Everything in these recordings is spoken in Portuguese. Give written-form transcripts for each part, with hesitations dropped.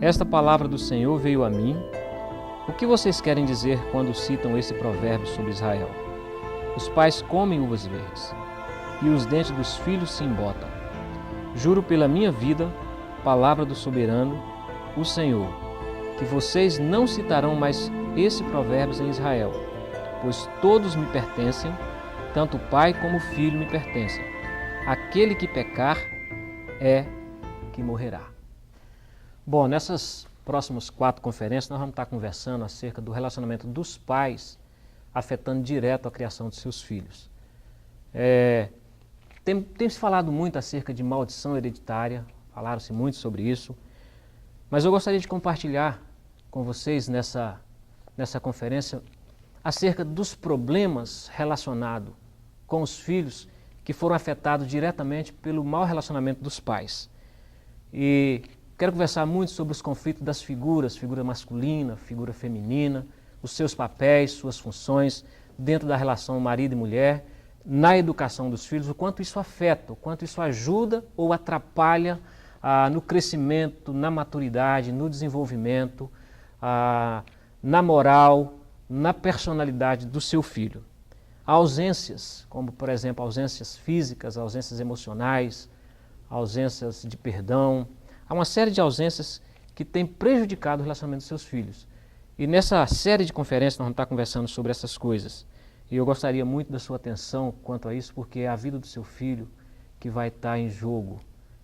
Esta palavra do Senhor veio a mim. O que vocês querem dizer quando citam esse provérbio sobre Israel? Os pais comem uvas verdes, e os dentes dos filhos se embotam. Juro pela minha vida, palavra do soberano, o Senhor, que vocês não citarão mais esse provérbio em Israel, pois todos me pertencem, tanto o pai como o filho me pertencem. Aquele que pecar é que morrerá. Bom, nessas próximas 4 conferências nós vamos estar conversando acerca do relacionamento dos pais afetando direto a criação de seus filhos. Tem se falado muito acerca de maldição hereditária, falaram-se muito sobre isso, mas eu gostaria de compartilhar com vocês nessa conferência acerca dos problemas relacionados com os filhos que foram afetados diretamente pelo mau relacionamento dos pais. E quero conversar muito sobre os conflitos das figuras, figura masculina, figura feminina, os seus papéis, suas funções dentro da relação marido e mulher, na educação dos filhos, o quanto isso afeta, o quanto isso ajuda ou atrapalha no crescimento, na maturidade, no desenvolvimento, na moral, na personalidade do seu filho. Há ausências, como por exemplo ausências físicas, ausências emocionais, ausências de perdão. Há uma série de ausências que têm prejudicado o relacionamento dos seus filhos. E nessa série de conferências nós vamos estar conversando sobre essas coisas. E eu gostaria muito da sua atenção quanto a isso, porque é a vida do seu filho que vai estar em jogo.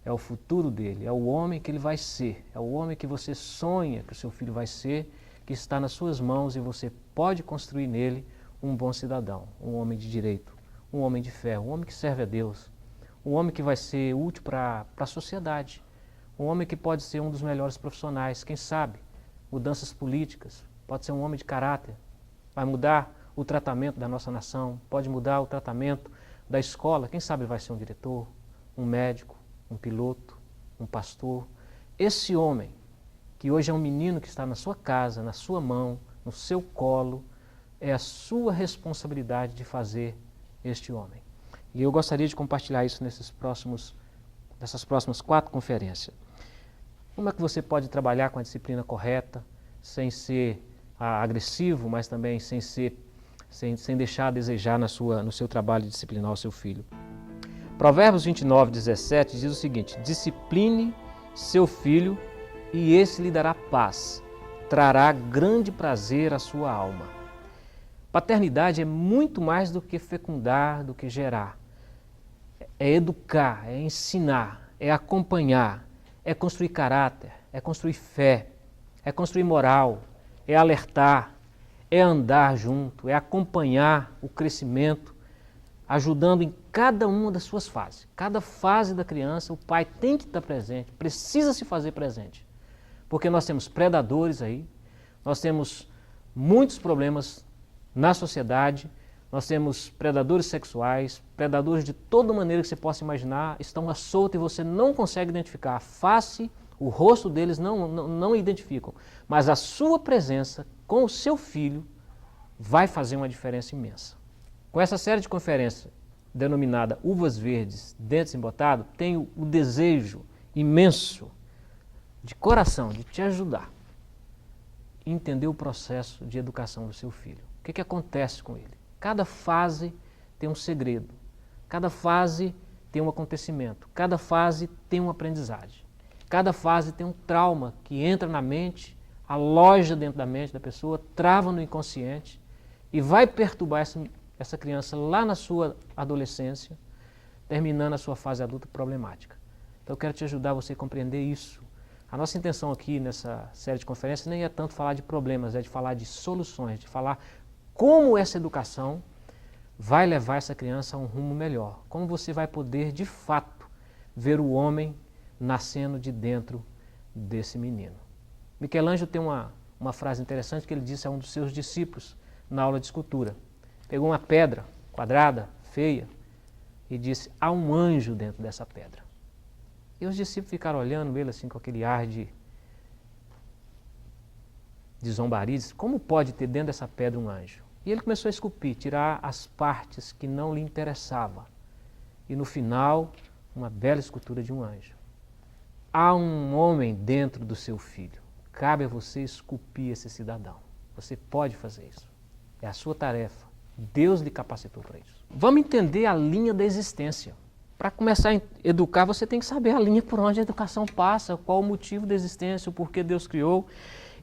É o futuro dele, é o homem que ele vai ser, é o homem que você sonha que o seu filho vai ser, que está nas suas mãos e você pode construir nele um bom cidadão, um homem de direito, um homem de fé, um homem que serve a Deus, um homem que vai ser útil para a sociedade. Um homem que pode ser um dos melhores profissionais, quem sabe, mudanças políticas, pode ser um homem de caráter, vai mudar o tratamento da nossa nação, pode mudar o tratamento da escola, quem sabe vai ser um diretor, um médico, um piloto, um pastor. Esse homem, que hoje é um menino que está na sua casa, na sua mão, no seu colo, é a sua responsabilidade de fazer este homem. E eu gostaria de compartilhar isso nessas próximas 4 conferências. Como é que você pode trabalhar com a disciplina correta, sem ser agressivo, mas também sem deixar a desejar no seu trabalho de disciplinar o seu filho? Provérbios 29:17 diz o seguinte: discipline seu filho e esse lhe dará paz, trará grande prazer à sua alma. Paternidade é muito mais do que fecundar, do que gerar. É educar, é ensinar, é acompanhar, é construir caráter, é construir fé, é construir moral, é alertar, é andar junto, é acompanhar o crescimento, ajudando em cada uma das suas fases. Cada fase da criança, o pai tem que estar presente, precisa se fazer presente. Porque nós temos predadores aí, nós temos muitos problemas na sociedade, nós temos predadores sexuais, predadores de toda maneira que você possa imaginar, estão à solta e você não consegue identificar. A face, o rosto deles não identificam. Mas a sua presença com o seu filho vai fazer uma diferença imensa. Com essa série de conferências denominada Uvas Verdes, Dentes Embotados, tenho o desejo imenso, de coração, de te ajudar a entender o processo de educação do seu filho. O que acontece com ele? Cada fase tem um segredo, cada fase tem um acontecimento, cada fase tem uma aprendizagem, cada fase tem um trauma que entra na mente, aloja dentro da mente da pessoa, trava no inconsciente e vai perturbar essa criança lá na sua adolescência, terminando a sua fase adulta problemática. Então eu quero te ajudar você a compreender isso. A nossa intenção aqui nessa série de conferências nem é tanto falar de problemas, é de falar de soluções, de falar como essa educação vai levar essa criança a um rumo melhor. Como você vai poder, de fato, ver o homem nascendo de dentro desse menino. Michelangelo tem uma frase interessante que ele disse a um dos seus discípulos na aula de escultura. Pegou uma pedra quadrada, feia, e disse: há um anjo dentro dessa pedra. E os discípulos ficaram olhando ele assim com aquele ar de zombaria. Como pode ter dentro dessa pedra um anjo? E ele começou a esculpir, tirar as partes que não lhe interessavam. E no final, uma bela escultura de um anjo. Há um homem dentro do seu filho. Cabe a você esculpir esse cidadão. Você pode fazer isso. É a sua tarefa. Deus lhe capacitou para isso. Vamos entender a linha da existência. Para começar a educar, você tem que saber a linha por onde a educação passa, qual o motivo da existência, o porquê Deus criou.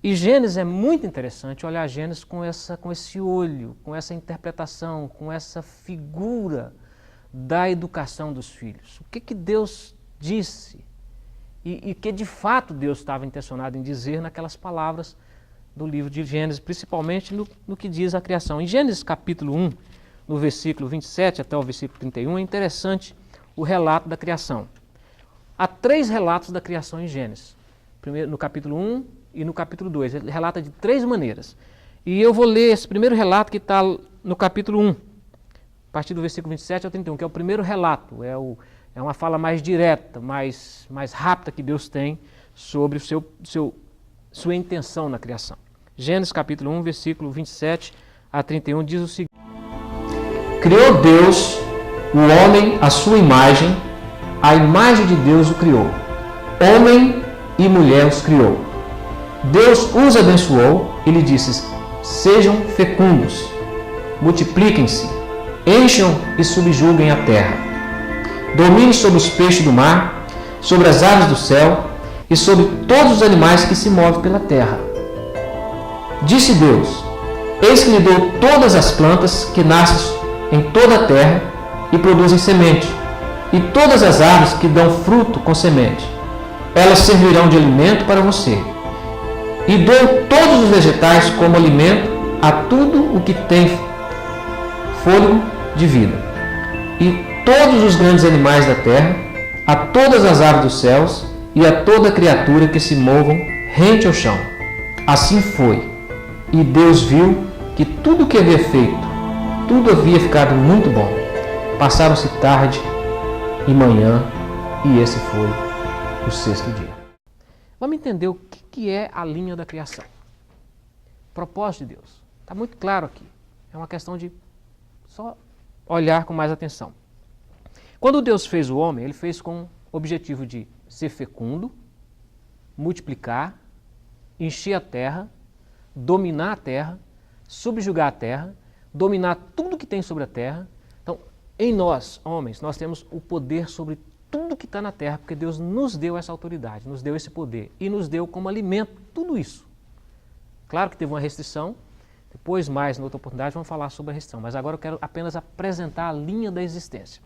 E Gênesis é muito interessante olhar Gênesis com esse olho, com essa interpretação, com essa figura da educação dos filhos. O que Deus disse e que de fato Deus estava intencionado em dizer naquelas palavras do livro de Gênesis, principalmente no que diz a criação. Em Gênesis capítulo 1, no versículo 27 até o versículo 31, é interessante o relato da criação. Há 3 relatos da criação em Gênesis. Primeiro, no capítulo 1 e no capítulo 2. Ele relata de 3 maneiras. E eu vou ler esse primeiro relato que está no capítulo 1, a partir do versículo 27 ao 31, que é o primeiro relato. É uma fala mais direta, mais rápida que Deus tem sobre sua intenção na criação. Gênesis capítulo 1, versículo 27 a 31 diz o seguinte: criou Deus o homem à sua imagem, a imagem de Deus o criou. Homem e mulher os criou. Deus os abençoou e lhe disse: sejam fecundos, multipliquem-se, encham e subjuguem a terra. Dominem sobre os peixes do mar, sobre as aves do céu e sobre todos os animais que se movem pela terra. Disse Deus: eis que lhe dou todas as plantas que nascem em toda a terra e produzem semente, e todas as árvores que dão fruto com semente. Elas servirão de alimento para você. E dou todos os vegetais como alimento a tudo o que tem fôlego de vida. E todos os grandes animais da terra, a todas as aves dos céus e a toda criatura que se movam rente ao chão. Assim foi. E Deus viu que tudo o que havia feito, tudo havia ficado muito bom. Passaram-se tarde e manhã, e esse foi o 6º dia. Vamos entender o que é a linha da criação. Propósito de Deus. Está muito claro aqui. É uma questão de só olhar com mais atenção. Quando Deus fez o homem, Ele fez com o objetivo de ser fecundo, multiplicar, encher a terra, dominar a terra, subjugar a terra, dominar tudo que tem sobre a terra. Então, em nós, homens, nós temos o poder sobre tudo que está na terra, porque Deus nos deu essa autoridade, nos deu esse poder e nos deu como alimento tudo isso. Claro que teve uma restrição, depois mais, na outra oportunidade, vamos falar sobre a restrição, mas agora eu quero apenas apresentar a linha da existência.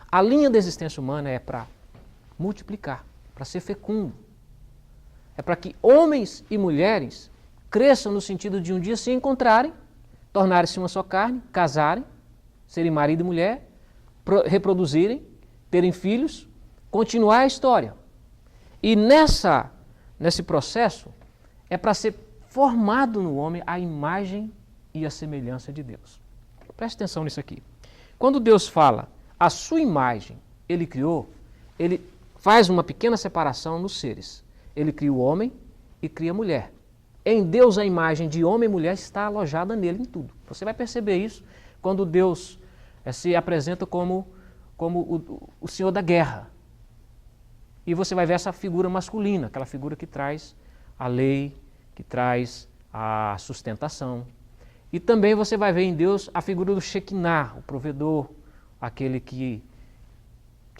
A linha da existência humana é para multiplicar, para ser fecundo. É para que homens e mulheres cresçam no sentido de um dia se encontrarem, tornarem-se uma só carne, casarem, serem marido e mulher, reproduzirem, terem filhos, continuar a história. E nesse processo é para ser formado no homem a imagem e a semelhança de Deus. Preste atenção nisso aqui. Quando Deus fala a sua imagem Ele criou, Ele faz uma pequena separação nos seres. Ele cria o homem e cria a mulher. Em Deus a imagem de homem e mulher está alojada nele em tudo. Você vai perceber isso quando Deus se apresenta como o Senhor da guerra. E você vai ver essa figura masculina, aquela figura que traz a lei, que traz a sustentação. E também você vai ver em Deus a figura do Shekinah, o provedor, aquele que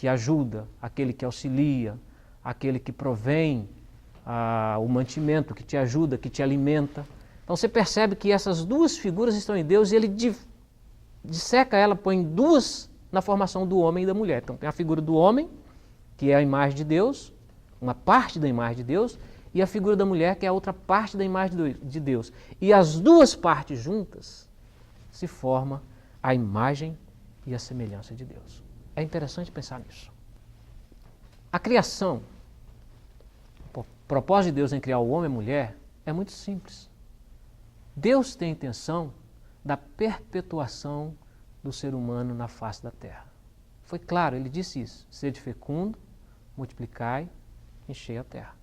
ajuda, aquele que auxilia, aquele que provém o mantimento, que te ajuda, que te alimenta. Então você percebe que essas duas figuras estão em Deus e Ele disseca ela, põe duas na formação do homem e da mulher. Então tem a figura do homem, que é a imagem de Deus, uma parte da imagem de Deus, e a figura da mulher, que é a outra parte da imagem de Deus. E as duas partes juntas se forma a imagem e a semelhança de Deus. É interessante pensar nisso. A criação, propósito de Deus em criar o homem e a mulher é muito simples. Deus tem a intenção da perpetuação do ser humano na face da terra. Foi claro, ele disse isso: sede fecundo, multiplicai, enchei a terra.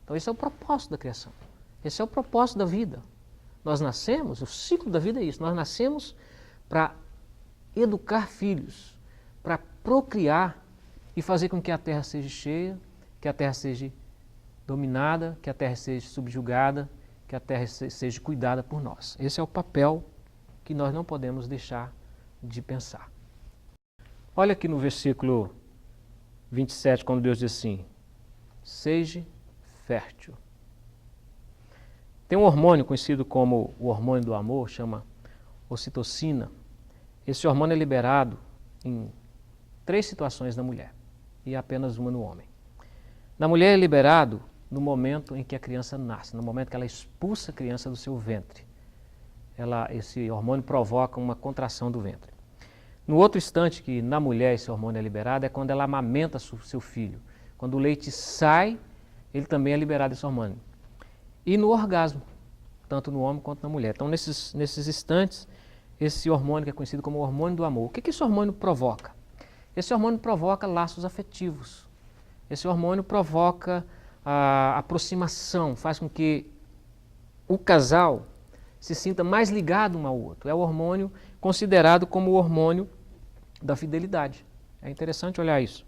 Então esse é o propósito da criação. Esse é o propósito da vida. Nós nascemos, o ciclo da vida é isso, nós nascemos para educar filhos, para procriar e fazer com que a terra seja cheia, que a terra seja dominada, que a terra seja subjugada, que a terra seja cuidada por nós. Esse é o papel que nós não podemos deixar de pensar. Olha aqui no versículo 27, quando Deus diz assim: seja fértil. Tem um hormônio conhecido como o hormônio do amor, chama ocitocina. Esse hormônio é liberado em 3 situações na mulher e apenas uma no homem. Na mulher é liberado no momento em que a criança nasce, no momento que ela expulsa a criança do seu ventre. Esse hormônio provoca uma contração do ventre. No outro instante que na mulher esse hormônio é liberado é quando ela amamenta seu filho. Quando o leite sai, ele também é liberado esse hormônio. E no orgasmo, tanto no homem quanto na mulher. Então, nesses instantes, esse hormônio que é conhecido como hormônio do amor. O que esse hormônio provoca? Esse hormônio provoca laços afetivos. Esse hormônio provoca a aproximação, faz com que o casal se sinta mais ligado um ao outro. É o hormônio considerado como o hormônio da fidelidade. É interessante olhar isso.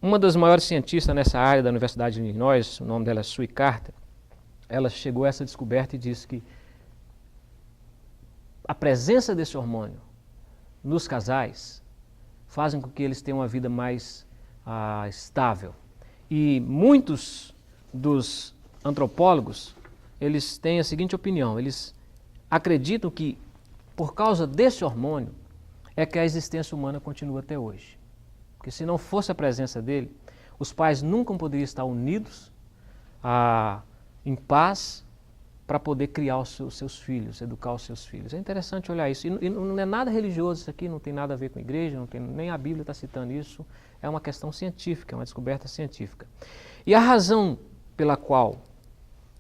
Uma das maiores cientistas nessa área da Universidade de Illinois, o nome dela é Sue Carter, ela chegou a essa descoberta e disse que a presença desse hormônio nos casais fazem com que eles tenham uma vida mais estável. E muitos dos antropólogos, eles têm a seguinte opinião: eles acreditam que por causa desse hormônio é que a existência humana continua até hoje. Porque se não fosse a presença dele, os pais nunca poderiam estar unidos, em paz, para poder criar os seus filhos, educar os seus filhos. É interessante olhar isso. E não é nada religioso isso aqui, não tem nada a ver com a igreja, nem a Bíblia está citando isso. É uma questão científica, é uma descoberta científica. E a razão pela qual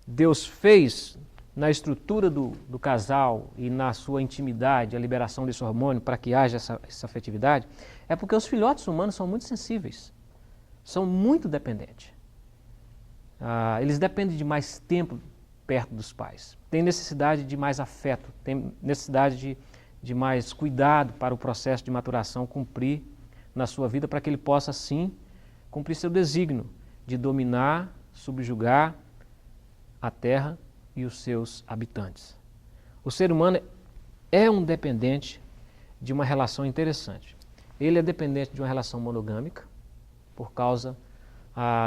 Deus fez na estrutura do casal e na sua intimidade a liberação desse hormônio para que haja essa afetividade, é porque os filhotes humanos são muito sensíveis, são muito dependentes. Eles dependem de mais tempo perto dos pais, têm necessidade de mais afeto, têm necessidade de mais cuidado para o processo de maturação cumprir na sua vida, para que ele possa, sim, cumprir seu desígnio de dominar, subjugar a terra e os seus habitantes. O ser humano é um dependente de uma relação interessante. Ele é dependente de uma relação monogâmica por causa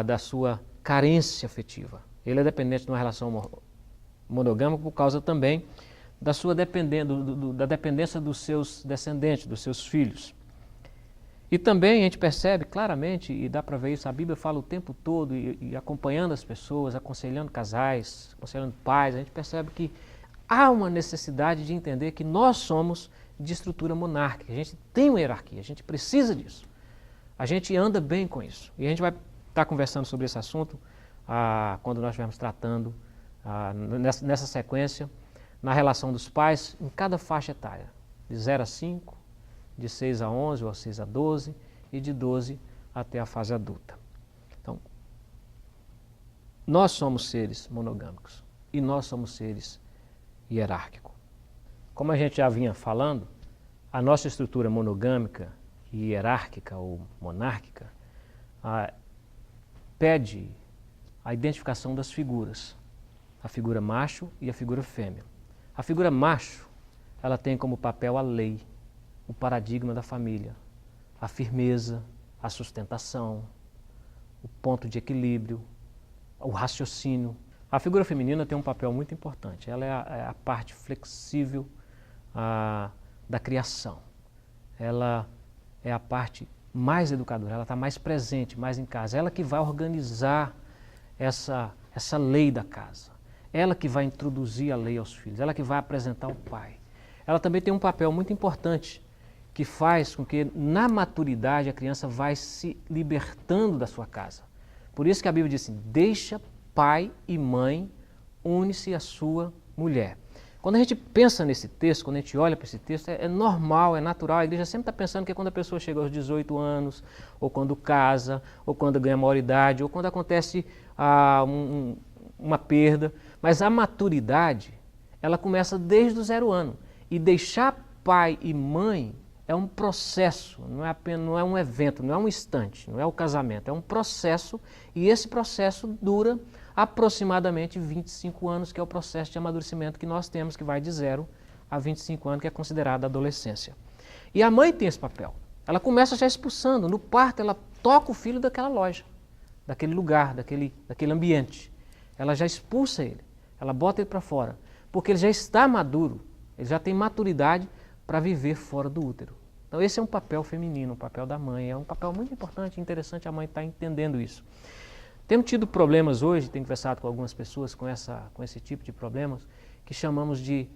da sua carência afetiva. Ele é dependente de uma relação monogâmica por causa também da sua da dependência dos seus descendentes, dos seus filhos. E também a gente percebe claramente, e dá para ver isso, a Bíblia fala o tempo todo, e acompanhando as pessoas, aconselhando casais, aconselhando pais, a gente percebe que há uma necessidade de entender que nós somos de estrutura monárquica, a gente tem uma hierarquia, a gente precisa disso. A gente anda bem com isso. E a gente vai estar conversando sobre esse assunto quando nós estivermos tratando, nessa sequência, na relação dos pais em cada faixa etária, de 0 a 5, de 6 a 11 ou 6 a 12 e de 12 até a fase adulta. Então, nós somos seres monogâmicos e nós somos seres hierárquicos. Como a gente já vinha falando, a nossa estrutura monogâmica e hierárquica ou monárquica pede a identificação das figuras, a figura macho e a figura fêmea. A figura macho, ela tem como papel a lei, o paradigma da família, a firmeza, a sustentação, o ponto de equilíbrio, o raciocínio. A figura feminina tem um papel muito importante, ela é a parte flexível da criação. Ela é a parte mais educadora, ela está mais presente, mais em casa. Ela que vai organizar essa lei da casa. Ela que vai introduzir a lei aos filhos, ela que vai apresentar o pai. Ela também tem um papel muito importante, que faz com que, na maturidade, a criança vai se libertando da sua casa. Por isso que a Bíblia diz assim, deixa pai e mãe, une-se à sua mulher. Quando a gente pensa nesse texto, quando a gente olha para esse texto, é normal, é natural. A igreja sempre está pensando que quando a pessoa chega aos 18 anos, ou quando casa, ou quando ganha maioridade, ou quando acontece uma perda. Mas a maturidade, ela começa desde o 0 ano. E deixar pai e mãe é um processo, não é um evento, não é um instante, não é o casamento, é um processo. E esse processo dura aproximadamente 25 anos, que é o processo de amadurecimento que nós temos, que vai de 0 a 25 anos, que é considerado a adolescência. E a mãe tem esse papel. Ela começa já expulsando. No parto, ela toca o filho daquela loja, daquele lugar, daquele ambiente. Ela já expulsa ele, ela bota ele para fora, porque ele já está maduro, ele já tem maturidade para viver fora do útero. Então esse é um papel feminino, um papel da mãe, é um papel muito importante e interessante a mãe estar entendendo isso. Temos tido problemas hoje, tenho conversado com algumas pessoas com esse tipo de problemas, que chamamos de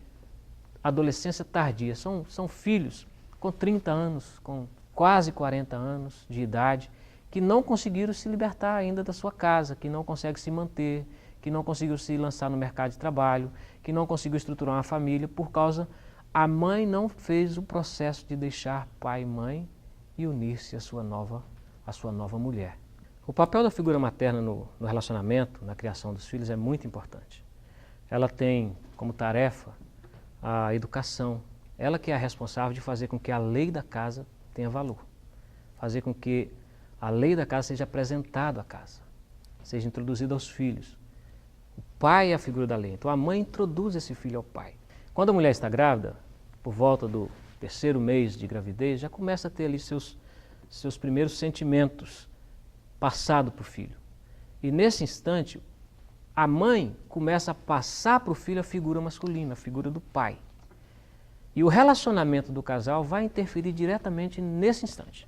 adolescência tardia. São filhos com 30 anos, com quase 40 anos de idade, que não conseguiram se libertar ainda da sua casa, que não conseguem se manter, que não conseguiu se lançar no mercado de trabalho, que não conseguiu estruturar uma família, por causa a mãe não fez o processo de deixar pai e mãe e unir-se à sua nova mulher. O papel da figura materna no relacionamento, na criação dos filhos, é muito importante. Ela tem como tarefa a educação. Ela que é a responsável de fazer com que a lei da casa tenha valor. Fazer com que a lei da casa seja apresentada à casa, seja introduzida aos filhos. O pai é a figura da lei, então a mãe introduz esse filho ao pai. Quando a mulher está grávida, por volta do 3º mês de gravidez, já começa a ter ali seus primeiros sentimentos passado para o filho. E nesse instante, a mãe começa a passar para o filho a figura masculina, a figura do pai. E o relacionamento do casal vai interferir diretamente nesse instante.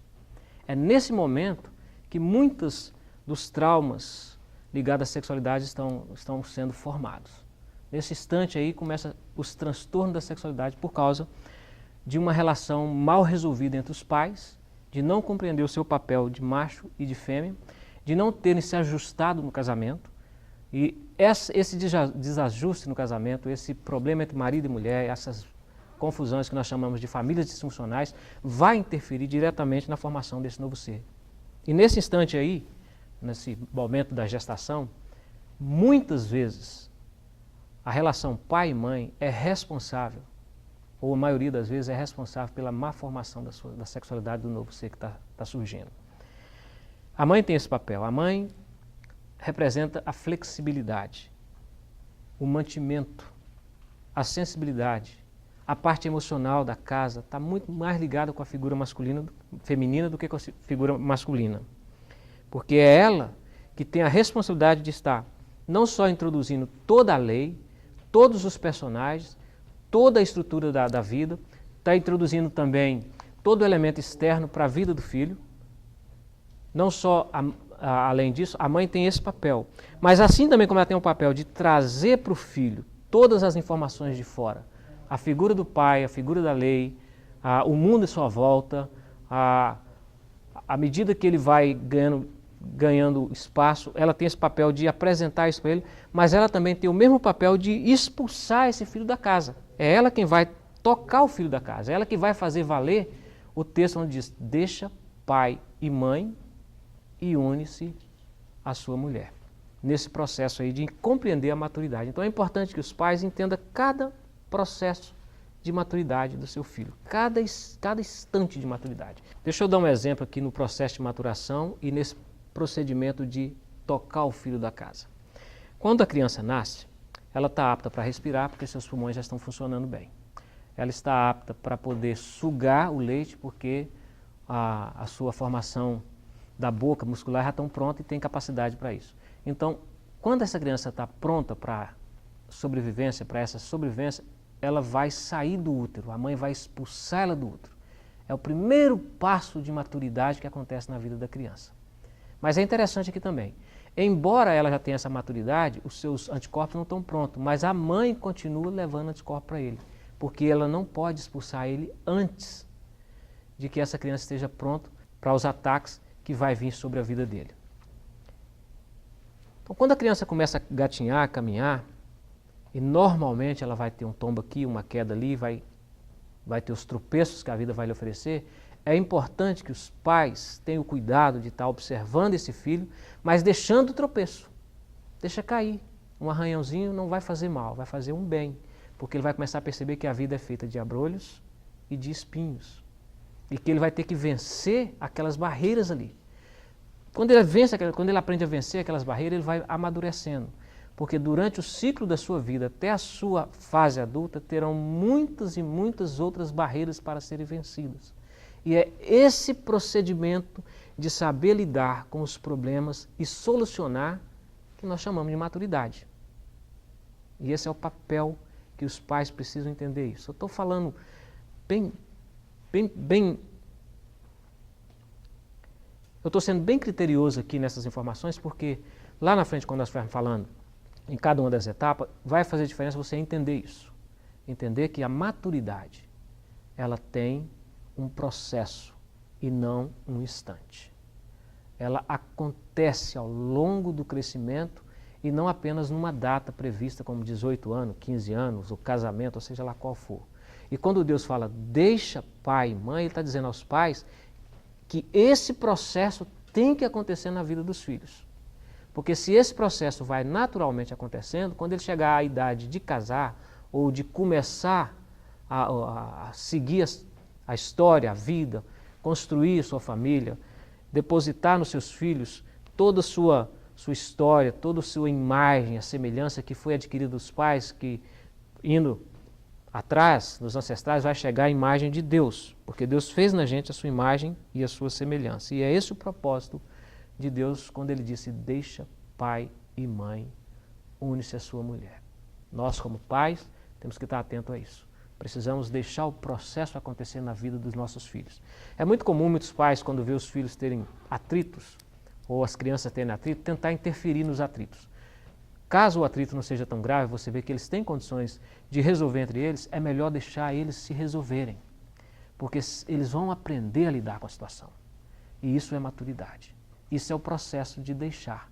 É nesse momento que muitos dos traumas ligados à sexualidade estão sendo formados. Nesse instante aí começam os transtornos da sexualidade por causa de uma relação mal resolvida entre os pais, de não compreender o seu papel de macho e de fêmea, de não terem se ajustado no casamento. E esse desajuste no casamento, esse problema entre marido e mulher, essas confusões que nós chamamos de famílias disfuncionais, vai interferir diretamente na formação desse novo ser. E nesse instante aí, nesse momento da gestação, muitas vezes a relação pai e mãe é responsável, ou a maioria das vezes é responsável pela má formação da sexualidade do novo ser que está surgindo. A mãe tem esse papel. A mãe representa a flexibilidade, o mantimento, a sensibilidade, a parte emocional da casa está muito mais ligada com a figura feminina do que com a figura masculina. Porque é ela que tem a responsabilidade de estar não só introduzindo toda a lei, todos os personagens, toda a estrutura da vida, está introduzindo também todo o elemento externo para a vida do filho. Não só, além disso, a mãe tem esse papel, mas assim também como ela tem o papel de trazer para o filho todas as informações de fora, a figura do pai, a figura da lei, o mundo em sua volta, à medida que ele vai ganhando espaço, ela tem esse papel de apresentar isso para ele, mas ela também tem o mesmo papel de expulsar esse filho da casa. É ela quem vai tocar o filho da casa, é ela que vai fazer valer o texto onde diz, deixa pai e mãe e une-se à sua mulher. Nesse processo aí de compreender a maturidade. Então é importante que os pais entendam cada processo de maturidade do seu filho, cada instante de maturidade. Deixa eu dar um exemplo aqui no processo de maturação e nesse procedimento de tocar o filho da casa. Quando a criança nasce, ela está apta para respirar porque seus pulmões já estão funcionando bem. Ela está apta para poder sugar o leite porque a sua formação da boca muscular já estão pronta e tem capacidade para isso. Então, quando essa criança está pronta para essa sobrevivência, ela vai sair do útero, a mãe vai expulsar ela do útero. É o primeiro passo de maturidade que acontece na vida da criança. Mas é interessante aqui também, embora ela já tenha essa maturidade, os seus anticorpos não estão prontos, mas a mãe continua levando anticorpos para ele, porque ela não pode expulsar ele antes de que essa criança esteja pronta para os ataques que vai vir sobre a vida dele. Então, quando a criança começa a gatinhar, a caminhar, e normalmente ela vai ter um tombo aqui, uma queda ali, vai ter os tropeços que a vida vai lhe oferecer, é importante que os pais tenham o cuidado de estar observando esse filho, mas deixando o tropeço. Deixa cair. Um arranhãozinho não vai fazer mal, vai fazer um bem, porque ele vai começar a perceber que a vida é feita de abrolhos e de espinhos, e que ele vai ter que vencer aquelas barreiras ali. Quando ele aprende a vencer aquelas barreiras, ele vai amadurecendo, porque durante o ciclo da sua vida, até a sua fase adulta, terão muitas e muitas outras barreiras para serem vencidas. E é esse procedimento de saber lidar com os problemas e solucionar que nós chamamos de maturidade. E esse é o papel que os pais precisam entender isso. Eu estou falando bem eu estou sendo bem criterioso aqui nessas informações, porque lá na frente, quando nós estivermos falando em cada uma das etapas, vai fazer diferença você entender isso. Entender que a maturidade, ela tem um processo e não um instante. Ela acontece ao longo do crescimento e não apenas numa data prevista como 18 anos, 15 anos, o casamento, ou seja lá qual for. E quando Deus fala, deixa pai e mãe, Ele está dizendo aos pais que esse processo tem que acontecer na vida dos filhos. Porque se esse processo vai naturalmente acontecendo, quando ele chegar à idade de casar ou de começar a seguir a história, a vida, construir sua família, depositar nos seus filhos toda a sua história, toda a sua imagem, a semelhança que foi adquirida dos pais, que indo atrás, nos ancestrais, vai chegar a imagem de Deus, porque Deus fez na gente a sua imagem e a sua semelhança. E é esse o propósito de Deus quando Ele disse, deixa pai e mãe, une-se à sua mulher. Nós, como pais, temos que estar atentos a isso. Precisamos deixar o processo acontecer na vida dos nossos filhos. É muito comum muitos pais, quando vê os filhos terem atritos, ou as crianças terem atrito, tentar interferir nos atritos. Caso o atrito não seja tão grave, você vê que eles têm condições de resolver entre eles, é melhor deixar eles se resolverem, porque eles vão aprender a lidar com a situação. E isso é maturidade. Isso é o processo de deixar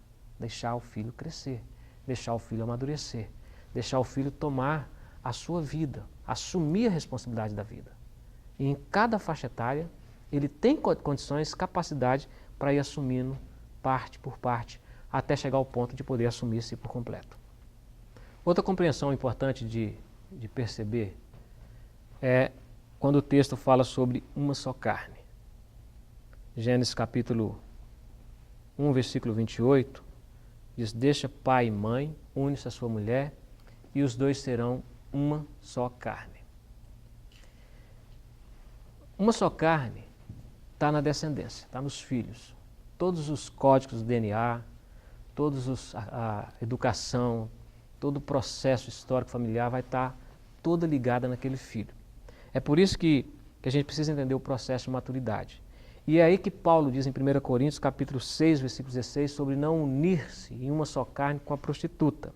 o filho crescer, deixar o filho amadurecer, deixar o filho tomar a sua vida, assumir a responsabilidade da vida. E em cada faixa etária, ele tem condições, capacidade para ir assumindo parte por parte, até chegar ao ponto de poder assumir-se por completo. Outra compreensão importante de perceber é quando o texto fala sobre uma só carne. Gênesis capítulo 1, versículo 28, diz, deixa pai e mãe, une-se a sua mulher, e os dois serão uma só carne. Uma só carne está na descendência, está nos filhos. Todos os códigos do DNA, a educação, todo o processo histórico familiar vai estar toda ligada naquele filho. É por isso que a gente precisa entender o processo de maturidade. E é aí que Paulo diz em 1 Coríntios, capítulo 6, versículo 16, sobre não unir-se em uma só carne com a prostituta.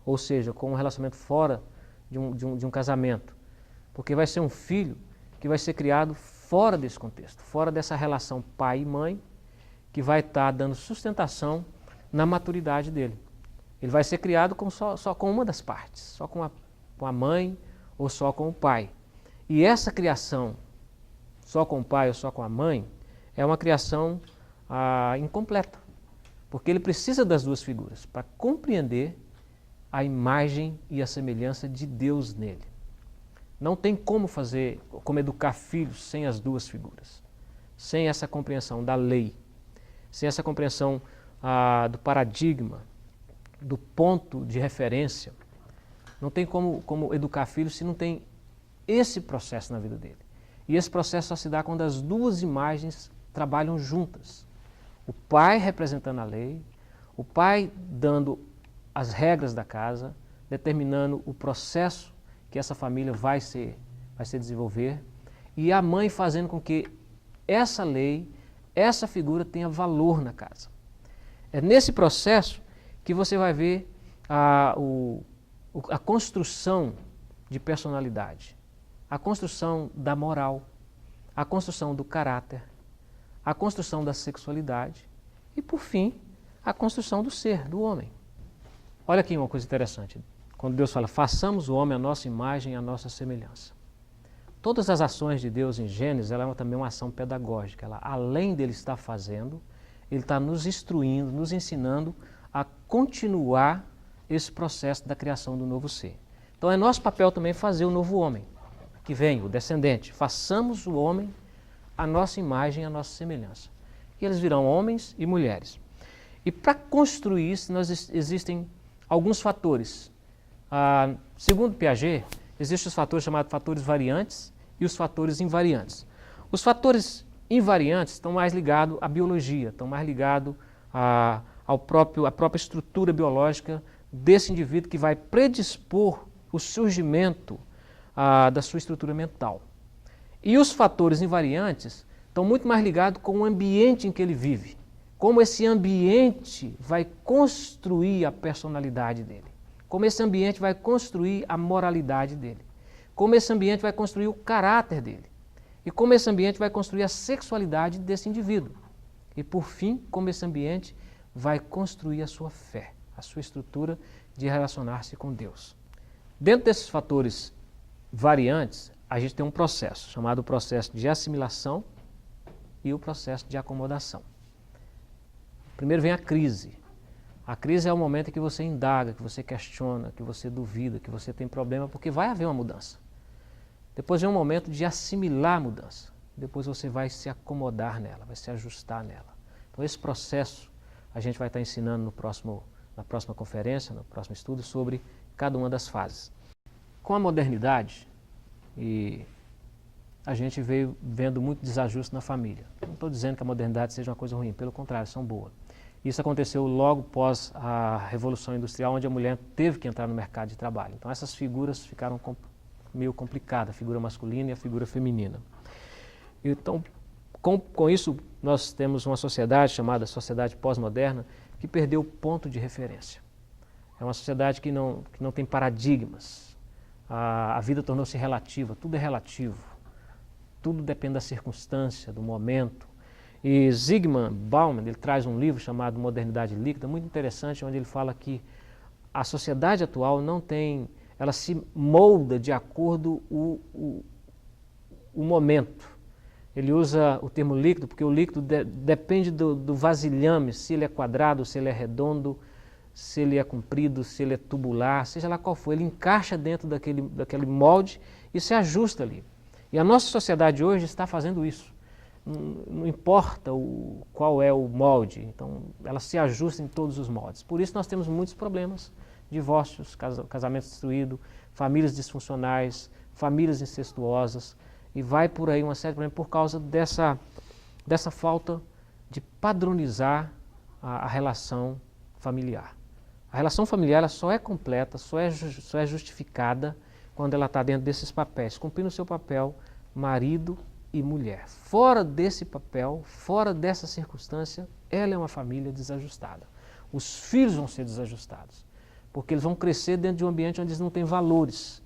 Ou seja, com um relacionamento fora de um casamento. Porque vai ser um filho que vai ser criado fora desse contexto, fora dessa relação pai e mãe, que vai estar dando sustentação na maturidade dele. Ele vai ser criado só com uma das partes, só com a mãe ou só com o pai. E essa criação, só com o pai ou só com a mãe, é uma criação incompleta, porque ele precisa das duas figuras para compreender a imagem e a semelhança de Deus nele. Não tem como educar filhos sem as duas figuras, sem essa compreensão da lei, sem essa compreensão do paradigma, do ponto de referência. Não tem como educar filhos se não tem esse processo na vida dele. E esse processo só se dá quando as duas imagens trabalham juntas. O pai representando a lei, o pai dando as regras da casa, determinando o processo que essa família vai se desenvolver, e a mãe fazendo com que essa lei, essa figura tenha valor na casa. É nesse processo que você vai ver a construção de personalidade, a construção da moral, a construção do caráter, a construção da sexualidade e, por fim, a construção do ser, do homem. Olha aqui uma coisa interessante. Quando Deus fala, façamos o homem à nossa imagem e à nossa semelhança. Todas as ações de Deus em Gênesis, ela é também uma ação pedagógica. Ela, além dele estar fazendo, ele está nos instruindo, nos ensinando a continuar esse processo da criação do novo ser. Então é nosso papel também fazer o novo homem, que vem, o descendente. Façamos o homem à nossa imagem e à nossa semelhança. E eles virão homens e mulheres. E para construir isso, existem alguns fatores. Segundo Piaget, existem os fatores chamados fatores variantes e os fatores invariantes. Os fatores invariantes estão mais ligados à biologia, estão mais ligados à própria estrutura biológica desse indivíduo que vai predispor o surgimento da sua estrutura mental. E os fatores invariantes estão muito mais ligados com o ambiente em que ele vive. Como esse ambiente vai construir a personalidade dele. Como esse ambiente vai construir a moralidade dele. Como esse ambiente vai construir o caráter dele. E como esse ambiente vai construir a sexualidade desse indivíduo. E por fim, como esse ambiente vai construir a sua fé, a sua estrutura de relacionar-se com Deus. Dentro desses fatores variantes, a gente tem um processo, chamado processo de assimilação e o processo de acomodação. Primeiro vem a crise. A crise é o momento em que você indaga, que você questiona, que você duvida, que você tem problema, porque vai haver uma mudança. Depois vem um momento de assimilar a mudança. Depois você vai se acomodar nela, vai se ajustar nela. Então esse processo a gente vai estar ensinando na próxima conferência, no próximo estudo, sobre cada uma das fases. Com a modernidade, a gente veio vendo muito desajuste na família. Não estou dizendo que a modernidade seja uma coisa ruim, pelo contrário, são boas. Isso aconteceu logo pós a Revolução Industrial, onde a mulher teve que entrar no mercado de trabalho. Então essas figuras ficaram meio complicadas, a figura masculina e a figura feminina. Então, com isso, nós temos uma sociedade chamada sociedade pós-moderna que perdeu o ponto de referência. É uma sociedade que não tem paradigmas. A vida tornou-se relativa, tudo é relativo. Tudo depende da circunstância, do momento. E Zygmunt Bauman, ele traz um livro chamado Modernidade Líquida, muito interessante, onde ele fala que a sociedade atual ela se molda de acordo o momento. Ele usa o termo líquido, porque o líquido depende do vasilhame, se ele é quadrado, se ele é redondo, se ele é comprido, se ele é tubular, seja lá qual for. Ele encaixa dentro daquele molde e se ajusta ali. E a nossa sociedade hoje está fazendo isso. Não importa qual é o molde, então ela se ajusta em todos os moldes. Por isso nós temos muitos problemas, divórcios, casamentos destruídos, famílias disfuncionais, famílias incestuosas, e vai por aí uma série de problemas por causa dessa falta de padronizar a relação familiar. A relação familiar ela só é completa, só é justificada quando ela está dentro desses papéis, cumprindo o seu papel marido e mulher. Fora desse papel, fora dessa circunstância, ela é uma família desajustada. Os filhos vão ser desajustados, porque eles vão crescer dentro de um ambiente onde eles não têm valores.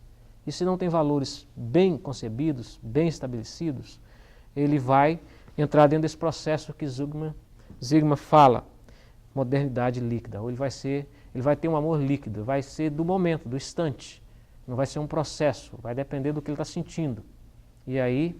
E se não tem valores bem concebidos, bem estabelecidos, ele vai entrar dentro desse processo que Zygmunt fala, modernidade líquida. Ou ele vai ter um amor líquido, vai ser do momento, do instante. Não vai ser um processo, vai depender do que ele está sentindo. E aí